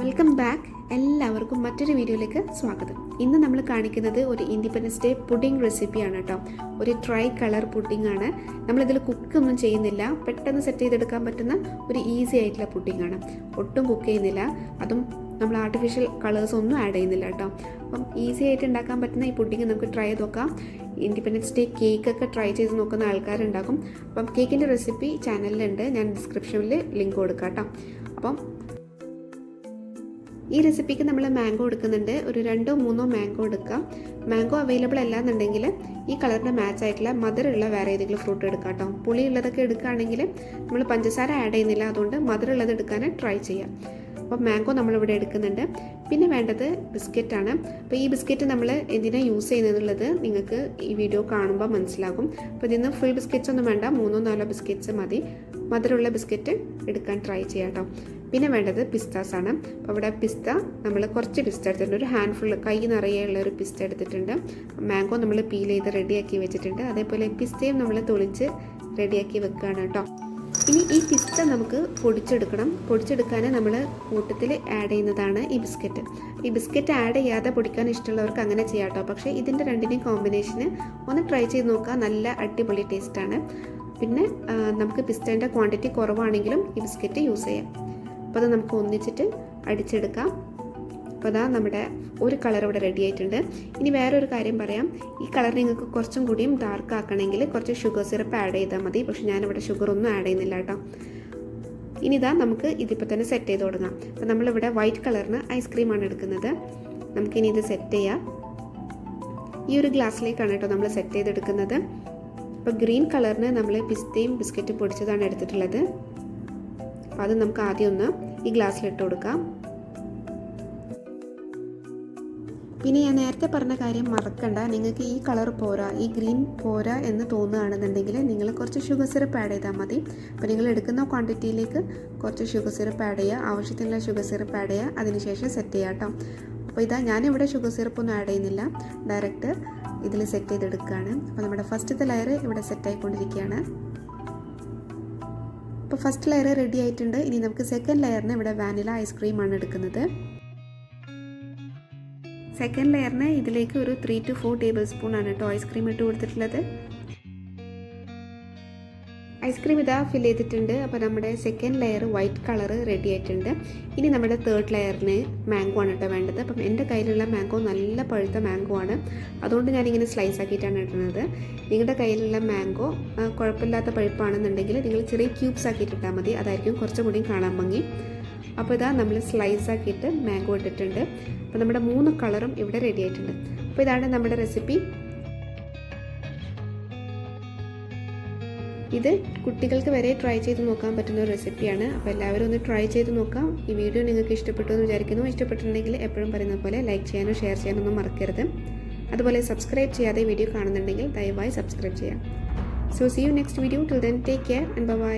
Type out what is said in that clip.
Welcome back. എല്ലാവർക്കും മറ്റൊരു വീഡിയോയിലേക്ക് സ്വാഗതം. ഇന്ന് നമ്മൾ കാണിക്കുന്നത് ഒരു ഇൻഡിപെൻഡൻസ് ഡേ പുഡിംഗ് റെസിപ്പിയാണ് കേട്ടോ. ഒരു ട്രൈ കളർ പുഡിംഗ് ആണ്. നമ്മളിതിൽ കുക്കൊന്നും ചെയ്യുന്നില്ല, പെട്ടെന്ന് സെറ്റ് ചെയ്തെടുക്കാൻ പറ്റുന്ന ഒരു ഈസി ആയിട്ടുള്ള പുഡിംഗ് ആണ്. ഒട്ടും കുക്ക് ചെയ്യുന്നില്ല, അതും നമ്മൾ ആർട്ടിഫിഷ്യൽ കളേഴ്സ് ഒന്നും ആഡ് ചെയ്യുന്നില്ല കേട്ടോ. അപ്പം ഈസി ആയിട്ട് ഉണ്ടാക്കാൻ പറ്റുന്ന ഈ പുഡിംഗ് നമുക്ക് ട്രൈ ചെയ്ത് നോക്കാം. ഇൻഡിപെൻഡൻസ് ഡേ കേക്കൊക്കെ ട്രൈ ചെയ്ത് നോക്കുന്ന ആൾക്കാരുണ്ടാകും. അപ്പം കേക്കിൻ്റെ റെസിപ്പി ചാനലിലുണ്ട്, ഞാൻ ഡിസ്ക്രിപ്ഷനിൽ ലിങ്ക് കൊടുക്കാം കേട്ടോ. അപ്പം ഈ റെസിപ്പിക്ക് നമ്മൾ മാംഗോ എടുക്കുന്നുണ്ട്. ഒരു 2-3 മാംഗോ എടുക്കാം. മാംഗോ അവൈലബിൾ അല്ലാന്നുണ്ടെങ്കിൽ ഈ കളറിന് മാച്ച് ആയിട്ടുള്ള മധുരമുള്ള വേറെ ഏതെങ്കിലും ഫ്രൂട്ട് എടുക്കാം കേട്ടോ. പുളിയുള്ളതൊക്കെ എടുക്കുകയാണെങ്കിൽ നമ്മൾ പഞ്ചസാര ആഡ് ചെയ്യുന്നില്ല, അതുകൊണ്ട് മധുരമുള്ളത് എടുക്കാൻ ട്രൈ ചെയ്യാം. അപ്പോൾ മാംഗോ നമ്മളിവിടെ എടുക്കുന്നുണ്ട്. പിന്നെ വേണ്ടത് ബിസ്ക്കറ്റാണ്. അപ്പോൾ ഈ ബിസ്ക്കറ്റ് നമ്മൾ എന്തിനാണ് യൂസ് ചെയ്യുന്നതെന്നുള്ളത് നിങ്ങൾക്ക് ഈ വീഡിയോ കാണുമ്പോൾ മനസ്സിലാകും. അപ്പോൾ ഇതിൽ നിന്ന് ഫുൾ ബിസ്ക്കറ്റ്സ് ഒന്നും വേണ്ട, 3-4 ബിസ്ക്കറ്റ്സ് മതി. മധുരമുള്ള ബിസ്ക്കറ്റ് എടുക്കാൻ ട്രൈ ചെയ്യാം കേട്ടോ. പിന്നെ വേണ്ടത് പിസ്താസ് ആണ്. അപ്പോൾ ഇവിടെ പിസ്ത നമ്മൾ കുറച്ച് പിസ്ത എടുത്തിട്ടുണ്ട്, ഒരു ഹാൻഡ്ഫുൾ കൈ നിറയെയുള്ള ഒരു പിസ്ത എടുത്തിട്ടുണ്ട്. മാംഗോ നമ്മൾ പീൽ ചെയ്ത് റെഡിയാക്കി വെച്ചിട്ടുണ്ട്. അതേപോലെ പിസ്തയും നമ്മൾ തൊളിച്ച് റെഡിയാക്കി വെക്കുകയാണ് കേട്ടോ. ഇനി ഈ പിസ്ത നമുക്ക് പൊടിച്ചെടുക്കണം. പൊടിച്ചെടുക്കാൻ നമ്മൾ കൂട്ടത്തിൽ ആഡ് ചെയ്യുന്നതാണ് ഈ ബിസ്ക്കറ്റ്. ഈ ബിസ്ക്കറ്റ് ആഡ് ചെയ്യാതെ പൊടിക്കാൻ ഇഷ്ടമുള്ളവർക്ക് അങ്ങനെ ചെയ്യാം കേട്ടോ. പക്ഷേ ഇതിൻ്റെ രണ്ടിൻ്റെയും കോമ്പിനേഷന് ഒന്ന് ട്രൈ ചെയ്ത് നോക്കുക, നല്ല അടിപൊളി ടേസ്റ്റാണ്. പിന്നെ നമുക്ക് പിസ്തേൻ്റെ ക്വാണ്ടിറ്റി കുറവാണെങ്കിലും ഈ ബിസ്ക്കറ്റ് യൂസ് ചെയ്യാം. അപ്പോൾ അത് നമുക്ക് ഒന്നിച്ചിട്ട് അടിച്ചെടുക്കാം. അപ്പോൾ അതാ നമ്മുടെ ഒരു കളർ ഇവിടെ റെഡി ആയിട്ടുണ്ട്. ഇനി വേറൊരു കാര്യം പറയാം, ഈ കളർ നിങ്ങൾക്ക് കുറച്ചും കൂടിയും ഡാർക്ക് ആക്കണമെങ്കിൽ കുറച്ച് ഷുഗർ സിറപ്പ് ആഡ് ചെയ്താൽ മതി. പക്ഷേ ഞാനിവിടെ ഷുഗർ ഒന്നും ആഡ് ചെയ്യുന്നില്ല കേട്ടോ. ഇനി ഇതാ നമുക്ക് ഇതിപ്പോൾ തന്നെ സെറ്റ് ചെയ്ത് തുടങ്ങാം. അപ്പോൾ നമ്മളിവിടെ വൈറ്റ് കളറിന് ഐസ്ക്രീമാണ് എടുക്കുന്നത്. നമുക്കിനി ഇത് സെറ്റ് ചെയ്യാം. ഈ ഒരു ഗ്ലാസ്സിലേക്കാണ് കേട്ടോ നമ്മൾ സെറ്റ് ചെയ്തെടുക്കുന്നത്. അപ്പോൾ ഗ്രീൻ കളറിന് നമ്മൾ പിസ്തയും ബിസ്ക്കറ്റും പൊടിച്ചതാണ് എടുത്തിട്ടുള്ളത്. അപ്പോൾ അത് നമുക്ക് ആദ്യം ഒന്ന് ഈ ഗ്ലാസ്സിലിട്ട് കൊടുക്കാം. പിന്നെ ഞാൻ നേരത്തെ പറഞ്ഞ കാര്യം മറക്കണ്ട, നിങ്ങൾക്ക് ഈ കളർ പോരാ, ഈ ഗ്രീൻ പോരാ എന്ന് തോന്നുകയാണെന്നുണ്ടെങ്കിൽ നിങ്ങൾ കുറച്ച് ഷുഗർ സിറപ്പ് ആഡ് ചെയ്താൽ മതി. അപ്പോൾ നിങ്ങൾ എടുക്കുന്ന ക്വാണ്ടിറ്റിയിലേക്ക് കുറച്ച് ഷുഗർ സിറപ്പ് ആഡ് ചെയ്യുക, ആവശ്യത്തിനുള്ള ഷുഗർ സിറപ്പ് ആഡ് ചെയ്യുക, അതിനുശേഷം സെറ്റ് ചെയ്യാം കേട്ടോ. അപ്പോൾ ഇതാ ഞാനിവിടെ ഷുഗർ സിറപ്പൊന്നും ആഡ് ചെയ്യുന്നില്ല, ഡയറക്റ്റ് ഇതിൽ സെറ്റ് ചെയ്തെടുക്കുകയാണ്. അപ്പോൾ നമ്മുടെ ഫസ്റ്റത്തെ ലെയർ ഇവിടെ സെറ്റായിക്കൊണ്ടിരിക്കുകയാണ്. അപ്പോൾ ഫസ്റ്റ് ലെയർ റെഡി ആയിട്ടുണ്ട്. ഇനി നമുക്ക് സെക്കൻഡ് ലെയറിന് ഇവിടെ വാനില ഐസ്ക്രീമാണ് എടുക്കുന്നത്. സെക്കൻഡ് ലെയറിന് ഇതിലേക്ക് ഒരു 3-4 ടേബിൾ സ്പൂൺ ആണ് കേട്ടോ ഐസ്ക്രീം ഇട്ട് കൊടുത്തിട്ടുള്ളത്. ഐസ്ക്രീം ഇതാ ഫിൽ ചെയ്തിട്ടുണ്ട്. അപ്പോൾ നമ്മുടെ second layer white colour ready ആയിട്ടുണ്ട്. ഇനി നമ്മുടെ തേർഡ് ലെയറിന് മാംഗോ ആണ് കേട്ടോ വേണ്ടത്. അപ്പം എൻ്റെ കയ്യിലുള്ള മാംഗോ നല്ല പഴുത്ത മാംഗോ ആണ്, അതുകൊണ്ട് ഞാനിങ്ങനെ സ്ലൈസ് ആക്കിയിട്ടാണ് ഇടുന്നത്. നിങ്ങളുടെ കയ്യിലുള്ള മാംഗോ കുഴപ്പമില്ലാത്ത പഴുപ്പാണെന്നുണ്ടെങ്കിൽ നിങ്ങൾ ചെറിയ ക്യൂബ്സ് ആക്കിയിട്ടിട്ടാൽ മതി, അതായിരിക്കും കുറച്ചും കൂടി കാണാൻ ഭംഗി. അപ്പോൾ ഇതാ നമ്മൾ സ്ലൈസ് ആക്കിയിട്ട് മാംഗോ ഇട്ടിട്ടുണ്ട്. അപ്പോൾ നമ്മുടെ 3 കളറും ഇവിടെ റെഡി ആയിട്ടുണ്ട്. അപ്പോൾ ഇതാണ് നമ്മുടെ റെസിപ്പി. ഇത് കുട്ടികൾക്ക് വരെ ട്രൈ ചെയ്ത് നോക്കാൻ പറ്റുന്ന ഒരു റെസിപ്പിയാണ്. അപ്പോൾ എല്ലാവരും ഒന്ന് ട്രൈ ചെയ്ത് നോക്കാം. ഈ വീഡിയോ നിങ്ങൾക്ക് ഇഷ്ടപ്പെട്ടു എന്ന് വിചാരിക്കുന്നു. ഇഷ്ടപ്പെട്ടിട്ടുണ്ടെങ്കിൽ എപ്പോഴും പറയുന്ന പോലെ ലൈക്ക് ചെയ്യാനോ ഷെയർ ചെയ്യാനോ ഒന്നും മറക്കരുത്. അതുപോലെ സബ്സ്ക്രൈബ് ചെയ്യാതെ വീഡിയോ കാണുന്നുണ്ടെങ്കിൽ ദയവായി സബ്സ്ക്രൈബ് ചെയ്യാം. So see you next video. Till then take care and by.